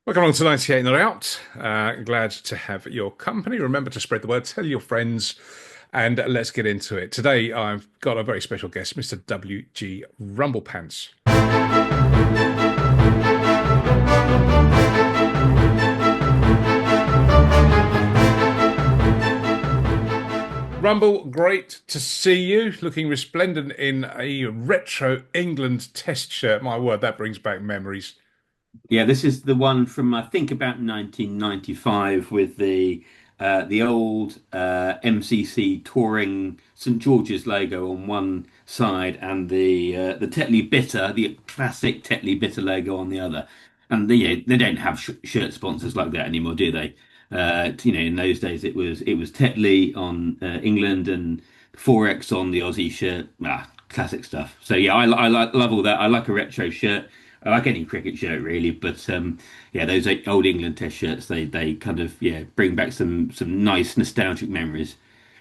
Welcome along to 98 Not Out. Glad to have your company. Remember to spread the word, tell your friends, and let's get into it. Today, I've got a very special guest, Mr. WG RumblePants. Rumble, great to see you. Looking resplendent in a retro England test shirt. My word, that brings back memories. Yeah, this is the one from I think about 1995 with the old MCC touring St George's logo on one side and the Tetley Bitter, the classic Tetley Bitter logo on the other. And they don't have sh shirt sponsors like that anymore, do they? In those days it was Tetley on England and Forex on the Aussie shirt. Classic stuff. So yeah, love all that. I like a retro shirt. I like any cricket shirt really, but yeah, those old England Test shirts they kind of bring back some nice nostalgic memories.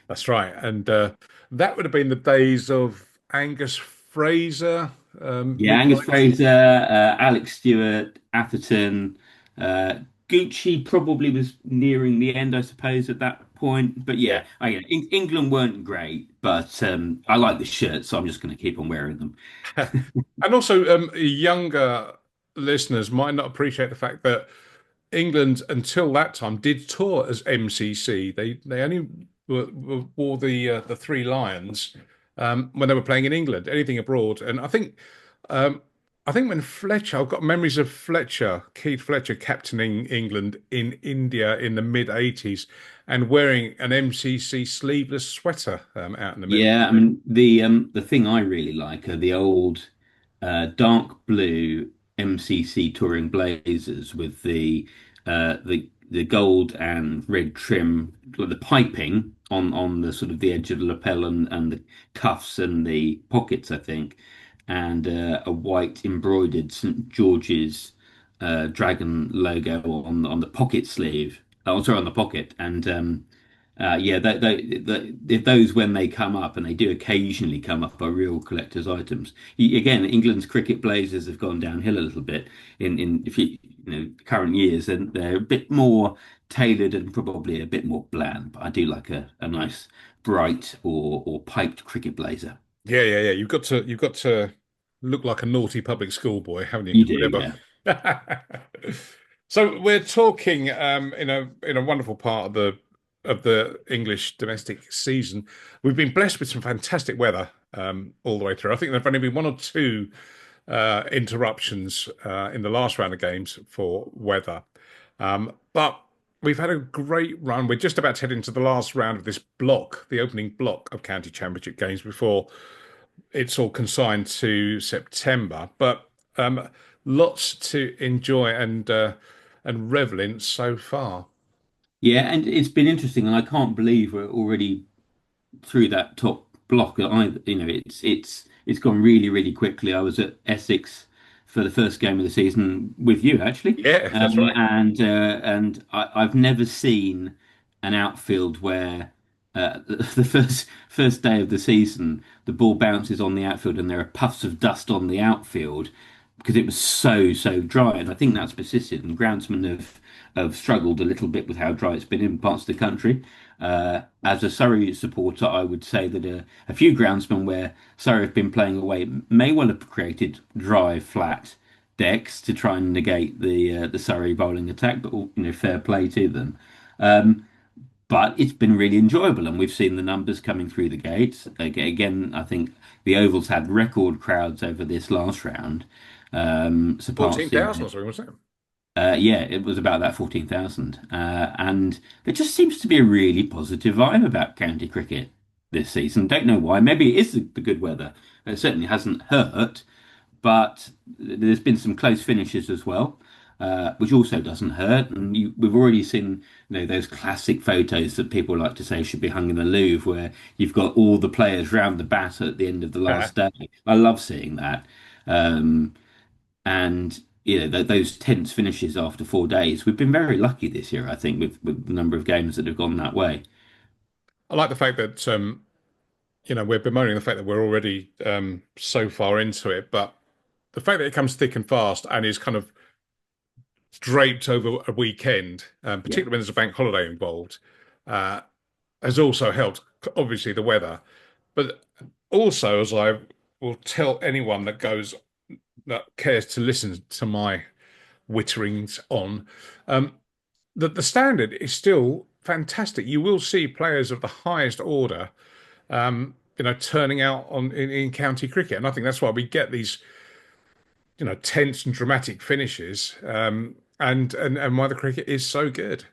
That's right. And that would have been the days of Angus Fraser, Yeah, Angus mid-90s. Fraser, Alex Stewart, Atherton, uh, Gucci probably was nearing the end, I suppose, at that point. But Yeah. yeah, England weren't great, but I like the shirts, so I'm just going to keep on wearing them. And also, younger listeners might not appreciate the fact that England, until that time, did tour as MCC. They only wore the three lions when they were playing in England. Anything abroad, and um, I think when Fletcher, I've got memories of Fletcher, Keith Fletcher, captaining England in India in the mid 80s and wearing an MCC sleeveless sweater out in the middle. Yeah, I mean the thing I really like are the old dark blue MCC touring blazers with the gold and red trim, like the piping on the sort of the edge of the lapel and the cuffs and the pockets, I think, and a white embroidered St. George's dragon logo on the pocket sleeve. Oh, sorry, on the pocket, and yeah, if those when they come up, and they do occasionally come up, are real collector's items. Again, England's cricket blazers have gone downhill a little bit in if current years, and they're a bit more tailored and probably a bit more bland. But I do like a nice bright or piped cricket blazer. Yeah, yeah, yeah. You've got to look like a naughty public school boy, haven't you? You do, Whatever. yeah. So we're talking in a wonderful part of the English domestic season. We've been blessed with some fantastic weather all the way through. I think there've only been one or two interruptions in the last round of games for weather. But we've had a great run. We're just about to head into the last round of this block, the opening block of county championship games before it's all consigned to September. But lots to enjoy and revel in so far. Yeah, and it's been interesting, and I can't believe we're already through that top block. It's gone really, really quickly. I was at Essex for the first game of the season with you actually, Yeah, that's right. I've never seen an outfield where the first day of the season the ball bounces on the outfield and there are puffs of dust on the outfield because it was so dry, and I think that's persisted. And groundsmen have struggled a little bit with how dry it's been in parts of the country. As a Surrey supporter, I would say that a few groundsmen where Surrey have been playing away may well have created dry, flat decks to try and negate the Surrey bowling attack. But fair play to them. But it's been really enjoyable, and we've seen the numbers coming through the gates. Again, I think the Ovals had record crowds over this last round, Fourteen thousand surpassing. or something, wasn't it? Yeah, it was about that 14,000. And there just seems to be a really positive vibe about county cricket this season. Don't know why. Maybe it is the good weather. It certainly hasn't hurt, but there's been some close finishes as well, which also doesn't hurt. And we've already seen, those classic photos that people like to say should be hung in the Louvre, where you've got all the players round the bat at the end of the last day. I love seeing that. Um, and those tense finishes after 4 days. We've been very lucky this year, I think, with the number of games that have gone that way. I like the fact that we're bemoaning the fact that we're already so far into it, but the fact that it comes thick and fast and is kind of draped over a weekend, Yeah. particularly when there's a bank holiday involved, uh, has also helped. Obviously, the weather, but also, as I will tell anyone that cares to listen to my witterings on, um, that the standard is still fantastic. You will see players of the highest order, turning out in county cricket, and I think that's why we get these, tense and dramatic finishes, and why the cricket is so good.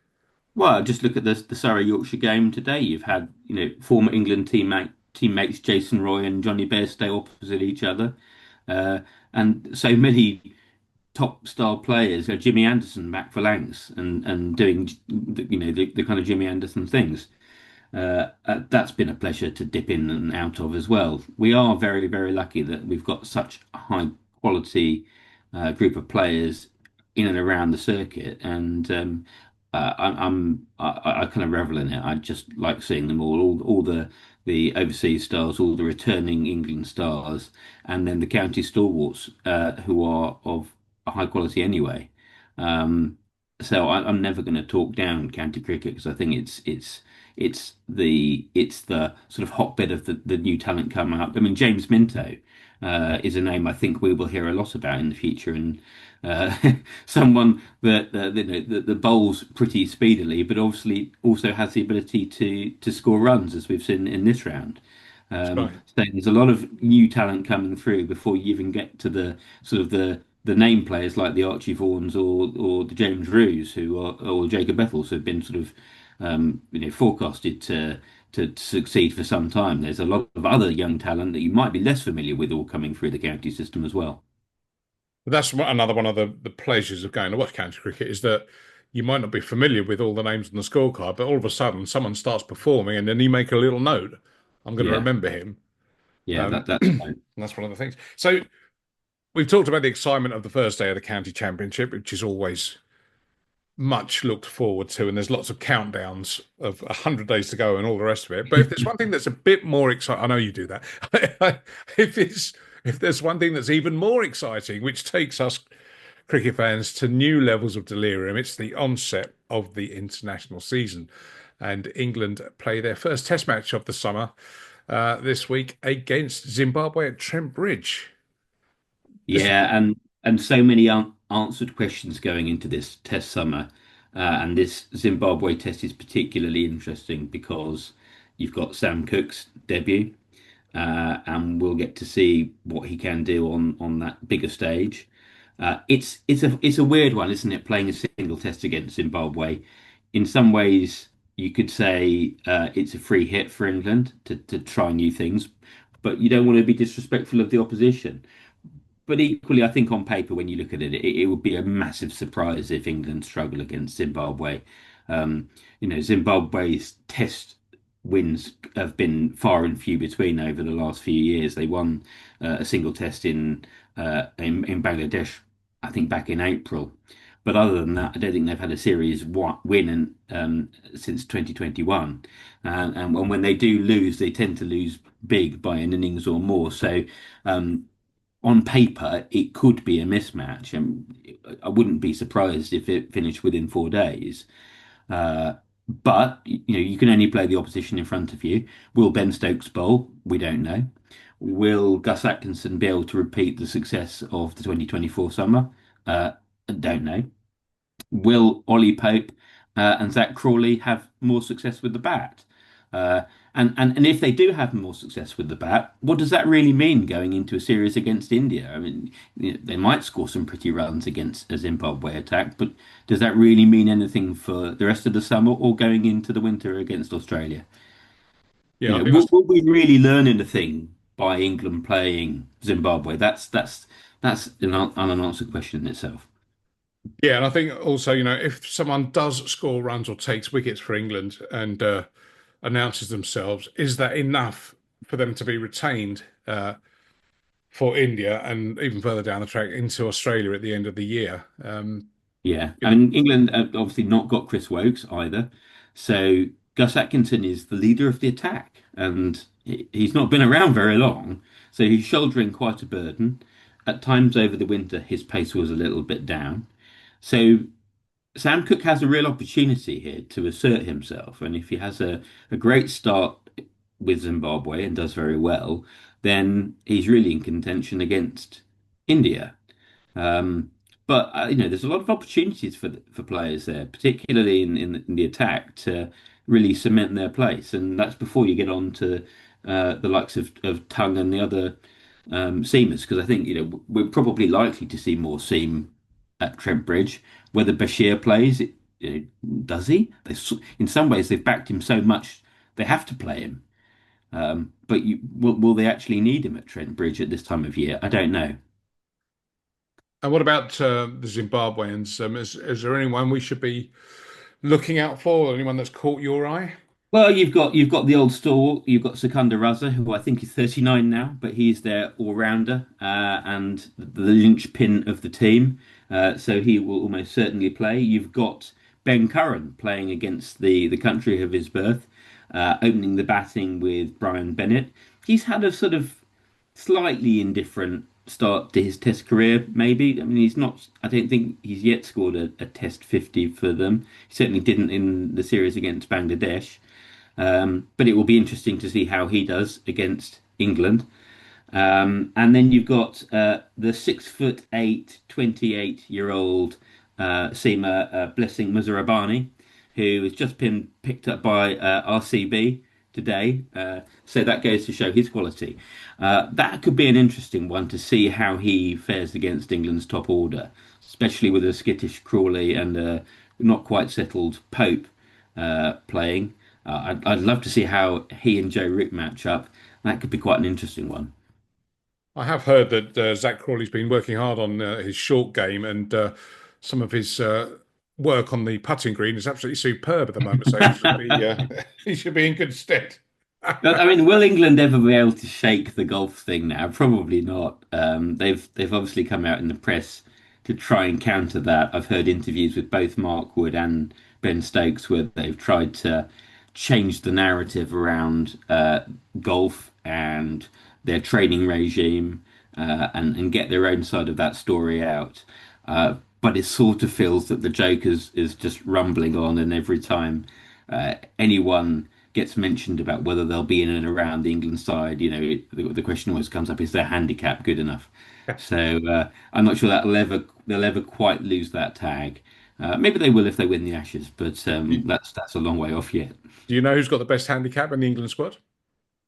Well, just look at the Surrey Yorkshire game today. You've had, former England teammates Jason Roy and Johnny Bairstow opposite each other, uh, and so many top star players. Jimmy Anderson back for Lancs and doing, the kind of Jimmy Anderson things. That's been a pleasure to dip in and out of as well. We are very, very lucky that we've got such a high quality group of players in and around the circuit, and I kind of revel in it. I just like seeing them all the overseas stars, all the returning England stars, and then the county stalwarts who are of a high quality anyway. Um, I'm never going to talk down county cricket because I think it's the sort of hotbed of the new talent coming up. I mean, James Minto is a name I think we will hear a lot about in the future, and uh, someone that bowls pretty speedily, but obviously also has the ability to score runs, as we've seen in this round. Right. So there's a lot of new talent coming through before you even get to the sort of the name players like the Archie Vaughans or the James Roos or Jacob Bethels who have been sort of forecasted to succeed for some time. There's a lot of other young talent that you might be less familiar with all coming through the county system as well. But that's another one of the pleasures of going to watch county cricket is that you might not be familiar with all the names on the scorecard, but all of a sudden someone starts performing, and then you make a little note. I'm going to Yeah, remember him. yeah, Um, that's and that's one of the things. So we've talked about the excitement of the first day of the county championship, which is always much looked forward to, and there's lots of countdowns of 100 days to go and all the rest of it. But if there's one thing that's a bit more exciting, I know you do that. if it's if there's one thing that's even more exciting, which takes us cricket fans to new levels of delirium, it's the onset of the international season, and England play their first Test match of the summer this week against Zimbabwe at Trent Bridge. This is Yeah, and so many unanswered questions going into this test summer, and this Zimbabwe test is particularly interesting because you've got Sam Cook's debut, and we'll get to see what he can do on that bigger stage. It's a weird one, isn't it? Playing a single test against Zimbabwe. In some ways, you could say it's a free hit for England to try new things, but you don't want to be disrespectful of the opposition. But equally, I think on paper, when you look at it would be a massive surprise if England struggle against Zimbabwe. Um, Zimbabwe's test wins have been far and few between over the last few years. They won a single test in Bangladesh, I think back in April. But other than that, I don't think they've had a series win since 2021. And when they do lose, they tend to lose big by an innings or more. So um, on paper, it could be a mismatch, and I wouldn't be surprised if it finished within 4 days. Uh, but you can only play the opposition in front of you. Will Ben Stokes bowl? We don't know. Will Gus Atkinson be able to repeat the success of the 2024 summer? Don't know. Will Ollie Pope and Zach Crawley have more success with the bat? Uh, and if they do have more success with the bat, what does that really mean going into a series against India? I mean, they might score some pretty runs against a Zimbabwe attack, but does that really mean anything for the rest of the summer or going into the winter against Australia? yeah, I think Will, that's will we really learn anything by England playing Zimbabwe? That's an unanswered question in itself. Yeah, and I think also, if someone does score runs or takes wickets for England and announces themselves, is that enough for them to be retained for India and even further down the track into Australia at the end of the year? Yeah, You I know, mean England have obviously not got Chris Wokes either, so Gus Atkinson is the leader of the attack, and he's not been around very long, so he's shouldering quite a burden. At times over the winter, his pace was a little bit down, So Sam Cook has a real opportunity here to assert himself, and if he has a great start with Zimbabwe and does very well, then he's really in contention against India. Um, but there's a lot of opportunities for players there, particularly in the attack, to really cement their place, and that's before you get on to the likes of Tongue and the other seamers, because I think we're probably likely to see more seam at Trent Bridge. Whether Bashir plays, does he? In some ways, they've backed him so much they have to play him. But will they actually need him at Trent Bridge at this time of year? I don't know. And what about the Zimbabweans? Is there anyone we should be looking out for? Anyone that's caught your eye? Well, you've got the old stalwart. You've got Secunda Raza, who I think is 39 now, but he's their all-rounder and the linchpin of the team. So he will almost certainly play. You've got Ben Curran playing against the country of his birth, opening the batting with Brian Bennett. He's had a sort of slightly indifferent start to his Test career, maybe. I mean, he's not. I don't think he's yet scored a Test 50 for them. He certainly didn't in the series against Bangladesh. But it will be interesting to see how he does against England. And then you've got the 6'8", 28-year-old seamer Blessing Muzarabani, who has just been picked up by RCB today. So that goes to show his quality. That could be an interesting one to see how he fares against England's top order, especially with a skittish Crawley and a not quite settled Pope playing. I'd love to see how he and Joe Root match up. That could be quite an interesting one. I have heard that Zach Crawley's been working hard on his short game, and some of his work on the putting green is absolutely superb at the moment. So he should be he should be in good stead. But, I mean, will England ever be able to shake the golf thing now? Probably not. They've obviously come out in the press to try and counter that. I've heard interviews with both Mark Wood and Ben Stokes where they've tried to change the narrative around golf and their training regime and get their own side of that story out. But it sort of feels that the joke is just rumbling on, and every time anyone gets mentioned about whether they'll be in and around the England side, the question always comes up: is their handicap good enough? So I'm not sure they'll ever quite lose that tag. Maybe they will if they win the Ashes, but Do that's a long way off yet. you know who's got the best handicap in the England squad?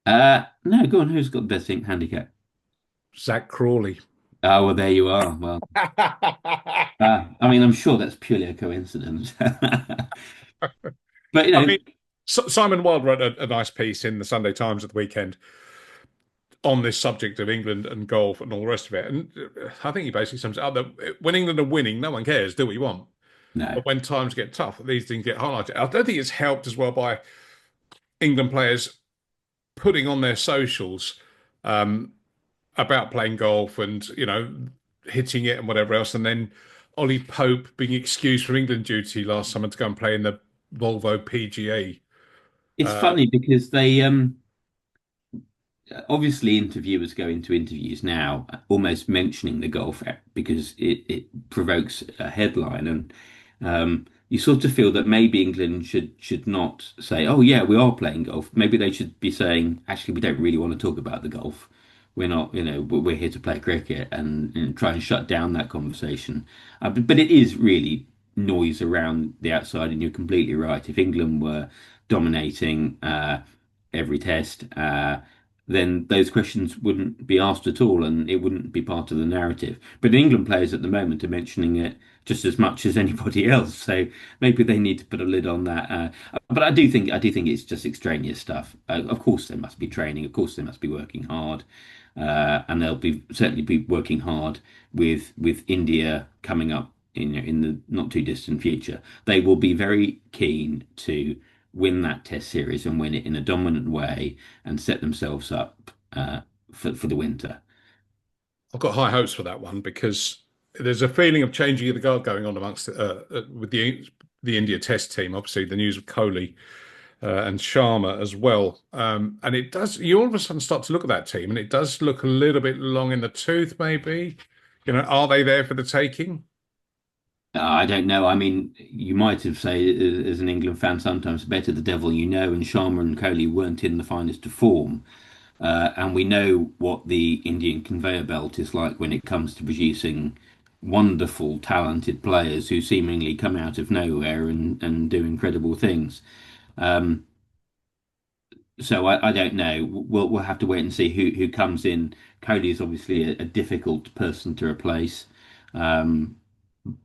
No, go on. Who's got the best handicap? Zach Crawley. Oh, well, there you are. Well, I mean, I'm sure that's purely a coincidence. But I mean, Simon Wilde wrote a nice piece in the Sunday Times at the weekend on this subject of England and golf and all the rest of it. And I think he basically sums it up that when England are winning, no one cares, do what you want. no, But when times get tough, these things get highlighted. I don't think it's helped as well by England players putting on their socials um, about playing golf and, hitting it and whatever else. And then Ollie Pope being excused from England duty last summer to go and play in the Volvo PGA. it's Uh, funny because they obviously interviewers go into interviews now almost mentioning the golf app because it provokes a headline, and you sort of feel that maybe England should not say, oh yeah, we are playing golf. Maybe they should be saying, actually, we don't really want to talk about the golf. We're not, we're here to play cricket, and try and shut down that conversation. But it is really noise around the outside, and you're completely right. If England were dominating every test, then those questions wouldn't be asked at all, and it wouldn't be part of the narrative. But England players at the moment are mentioning it just as much as anybody else, so maybe they need to put a lid on that. But I do think it's just extraneous stuff. Of course, they must be training. Of course, they must be working hard, and they'll be certainly be working hard with India coming up in the not too distant future. They will be very keen to win that Test series and win it in a dominant way and set themselves up for the winter. I've got high hopes for that one because there's a feeling of changing of the guard going on amongst with the India Test team. Obviously, the news of Kohli and Sharma as well, and it does. You all of a sudden start to look at that team, and it does look a little bit long in the tooth. Maybe, are they there for the taking? I don't know. I mean, you might have said, as an England fan, sometimes better the devil you know, and Sharma and Kohli weren't in the finest of form. And we know what the Indian conveyor belt is like when it comes to producing wonderful, talented players who seemingly come out of nowhere and do incredible things. Um, so I don't know. We'll have to wait and see who comes in. Kohli is obviously a difficult person to replace. Um,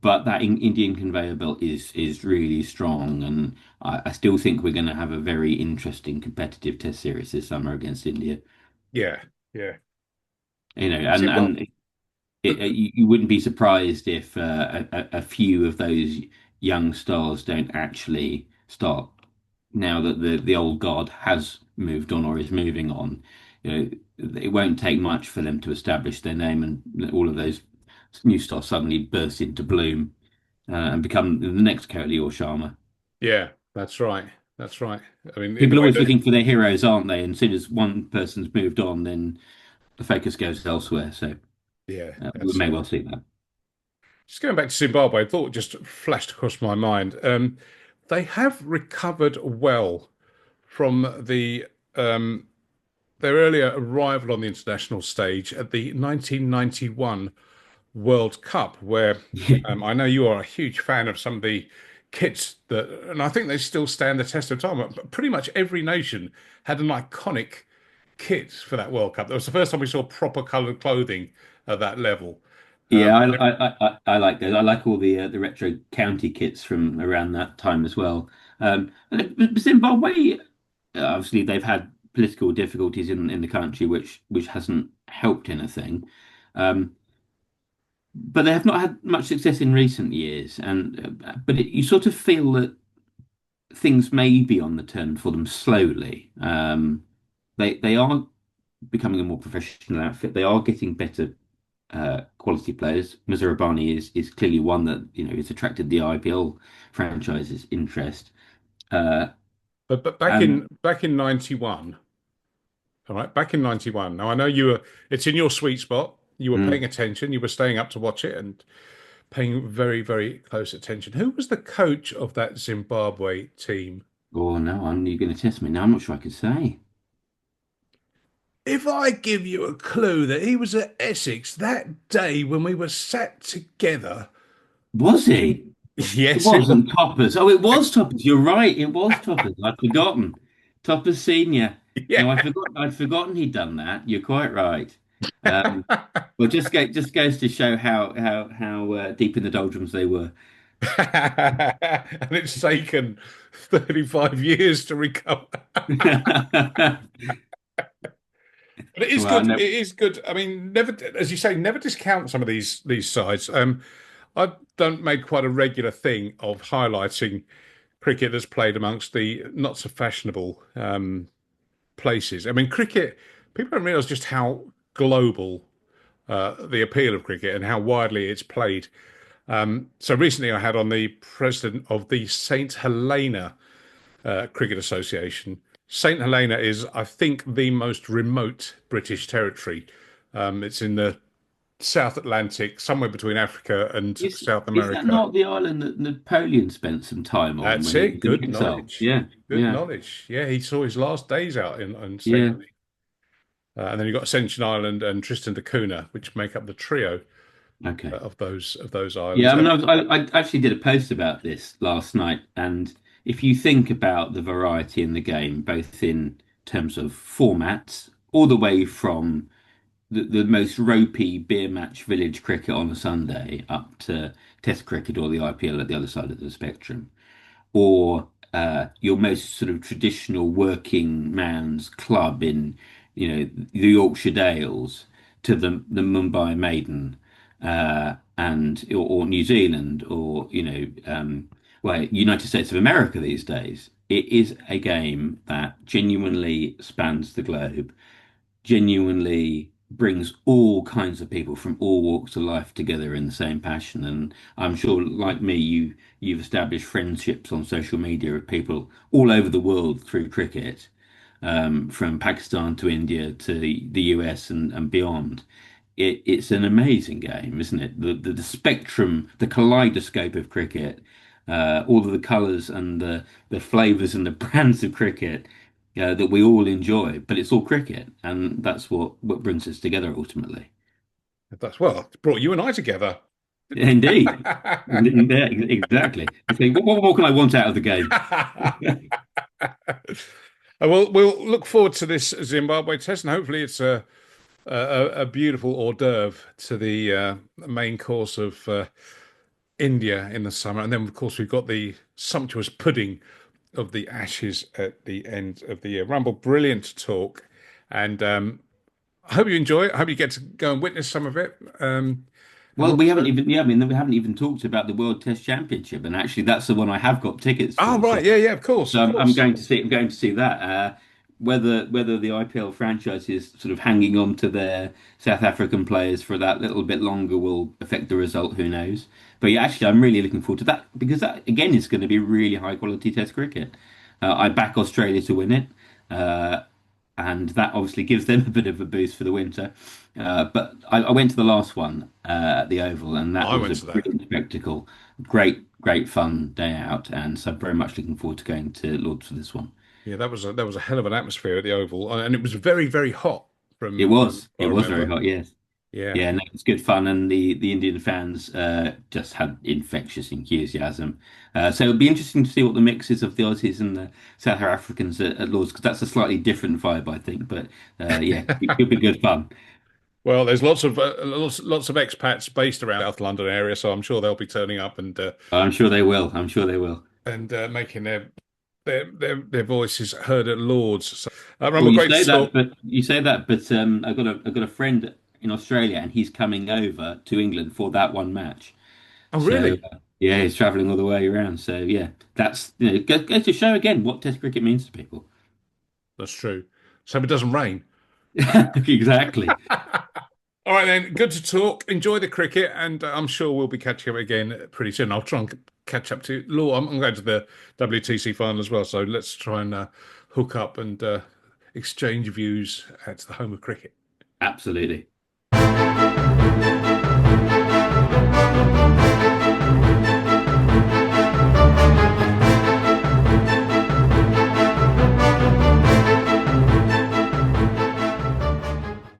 but that Indian conveyor belt is really strong, and I still think we're going to have a very interesting competitive test series this summer against India. Yeah, yeah. You know, See, well, you wouldn't be surprised if a few of those young stars don't actually start now that the old guard has moved on or is moving on. You know, it won't take much for them to establish their name, and all of those new stars suddenly burst into bloom and become the next Kohli or Sharma. yeah, that's right. That's right. I mean, in the People are way always that, looking for their heroes, aren't they? And as soon as one person's moved on, then the focus goes elsewhere. So yeah, we may well absolutely. see that. Just going back to Zimbabwe, I thought just flashed across my mind. They have recovered well from um, their earlier arrival on the international stage at the 1991 World Cup, where I know you are a huge fan of some of the kits that, and I think they still stand the test of time. But pretty much every nation had an iconic kit for that World Cup. That was the first time we saw proper coloured clothing at that level. Yeah, And I like those. I like all the retro county kits from around that time as well. But Zimbabwe, obviously, they've had political difficulties in the country, which hasn't helped anything. Um, but they have not had much success in recent years, and you sort of feel that things may be on the turn for them slowly. They are becoming a more professional outfit. They are getting better quality players. Mizurabani is clearly one that has attracted the IPL franchise's interest. Uh, but and back in 91, all right, back in 91. Now I know you were it's in your sweet spot. You were paying mm, attention, you were staying up to watch it and paying very, very close attention. Who was the coach of that Zimbabwe team? oh no, you're going to test me now. I'm not sure I could say. If I give you a clue that he was at Essex that day when we were sat together Was watching, he? It yes, it was. wasn't Toppers. Oh, it was Toppers. You're right. It was Toppers. I'd forgotten. Toppers Senior. No, Yeah. I'd forgotten he'd done that. You're quite right. Um, well, just goes to show how deep in the doldrums they were. And it's taken 35 years to recover. But it is Well, good. no, It is good. I mean, never, as you say, never discount some of these sides. I don't make quite a regular thing of highlighting cricket that's played amongst the not so fashionable places. I mean, cricket. People don't realise just how global the appeal of cricket and how widely it's played. So recently, I had on the president of the Saint Helena Cricket Association. St Helena is, I think, the most remote British territory. It's in the South Atlantic, somewhere between Africa and South is that America. not the island that Napoleon spent some time on That's when he it. was in Good exile? knowledge. Yeah, Good yeah, knowledge. Yeah, he saw his last days out in St yeah. Helena. And then you've got Ascension Island and Tristan da Cunha, which make up the trio Okay. of those islands. Yeah, I mean, And I actually did a post about this last night, and if you think about the variety in the game, both in terms of formats, all the way from the most ropey beer match village cricket on a Sunday up to Test cricket or the IPL at the other side of the spectrum, or your most sort of traditional working man's club in, the Yorkshire Dales to the Mumbai Maiden, or New Zealand, or well, United States of America these days. It is a game that genuinely spans the globe, genuinely brings all kinds of people from all walks of life together in the same passion. And I'm sure, like me, you've established friendships on social media with people all over the world through cricket, from Pakistan to India to the US and beyond. it's an amazing game, isn't it? The spectrum, the kaleidoscope of cricket, all of the colours and the flavours and the brands of cricket that we all enjoy. But it's all cricket, and that's what brings us together ultimately. That's well, it brought you and I together. Indeed. Yeah, exactly. It's like, what more can I want out of the game? We'll look forward to this Zimbabwe test, and hopefully it's a beautiful hors d'oeuvre to the main course of India in the summer, and then of course we've got the sumptuous pudding of the Ashes at the end of the year. Rumble, brilliant talk, and I hope you enjoy it. I hope you get to go and witness some of it. And Well, we haven't also, even, yeah, I mean, we haven't even talked about the World Test Championship, and actually, that's the one I have got tickets oh for. So, right, yeah, yeah, of course, so of I'm course. going to see, I'm going to see that. Whether the IPL franchise is sort of hanging on to their South African players for that little bit longer will affect the result. Who knows? But yeah, actually, I'm really looking forward to that because that again is going to be really high quality Test cricket. I back Australia to win it. Uh, and that obviously gives them a bit of a boost for the winter. But I went to the last one at the Oval, and that I was a went to that. brilliant spectacle. Great fun day out, and so I'm very much looking forward to going to Lords for this one. Yeah, that was a hell of an atmosphere at the Oval, and it was very, very hot from what It I was very remember. hot, yes. Yeah. Yeah, no, it's good fun, and the Indian fans just had infectious enthusiasm. So it'll be interesting to see what the mix is of the Aussies and the South Africans at Lords, because that's a slightly different vibe, I think. But yeah, it'll be good fun. Well, there's lots of expats based around South London area, so I'm sure they'll be turning up I'm sure they will. I'm sure they will. making their voices heard at Lords. So, Well, Rumble, great to talk. you say that, but I've got a friend in Australia, and he's coming over to England for that one match. Oh, So really? yeah, he's travelling all the way around. So yeah, that's goes to show again what Test cricket means to people. That's true. So it doesn't rain. Exactly. All right, then. Good to talk. Enjoy the cricket, and I'm sure we'll be catching up again pretty soon. I'll try and catch up to Law. I'm going to the WTC final as well, so let's try and hook up and exchange views at the home of cricket. Absolutely.